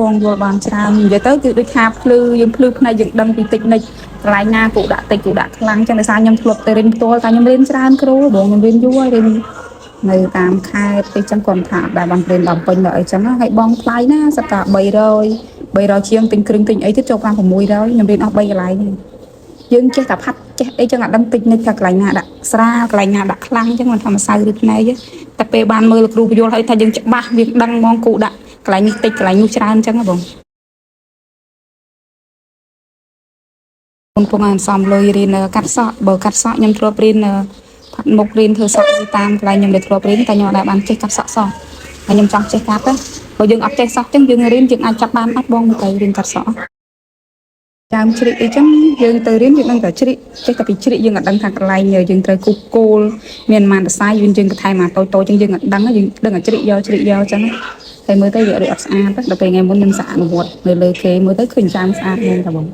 បងយល់បានច្រើននិយាយទៅគឺដូចថាភ្លឺយើងភ្លឺផ្នែកយើងដឹងពីតិចនិចកន្លែងណាគូដាក់តិចគូដាក់ខ្លាំងចឹងដោយសារខ្ញុំធ្លាប់ទៅរៀនផ្ទាល់តែខ្ញុំរៀនច្រើនគ្រូបងខ្ញុំរៀនយូរហើយរៀននៅតាមខេត្តទីចឹងគាត់ថាដែលបានរៀនដល់ពេញដល់អីចឹងហើយបងថ្លៃណាសតា300ជាងទិញគ្រឿងទិញអីទៀតចូល5 600ខ្ញុំរៀនអស់3កន្លែងយើងចេះតែផាត់ចេះអីចឹងអត់ដឹងតិចនិចថាកន្លែងណាដាក់ស្រាលកន្លែងណាដាក់ខ្លាំងចឹងមិនថាម្សៅឬផ្នែកតែពេលបានមើលគ្រូបញ្យល់ឲ្យថាយើងច្បាស់វាដឹងហ្មងគូដាក់កន្លែងនេះតិចកន្លែងនោះច្រើនចឹងហ៎បងកំពុងអានសំលុយរៀនកាត់សក់បើកាត់សក់ខ្ញុំធ្លាប់រៀនផាត់មុខរៀនធ្វើសក់តាមកន្លែងខ្ញុំដែលធ្លាប់រៀនតែខ្ញុំអត់ដែលបានចេះកាត់សក់សោះហើយខ្ញុំចង់ចេះកាត់ទៅបើយើងអត់ចេះសោះចឹងយើងរៀនយើងអាចចាប់បានអត់បងទៅរៀនកាត់សក់ចាំជ្រៀកអីចឹងយើងទៅរៀនយើងដឹងតែជ្រៀកចេះតែពីជ្រៀកយើងអត់ដឹងថាកន្លែងយើងត្រូវគូគោលមានប៉ុន្មានសរសៃយើងបន្ថែមមកតូចចឹងយើងអត់ដឹងយើងដឹងតែជ្រៀកយកចឹងហើយមើលទៅវាអត់ស្អាតដល់ពេលថ្ងៃមុនខ្ញុំសាកអនុវត្តនៅលើគេមើលទៅឃើញចាំស្អាតមែនតាបង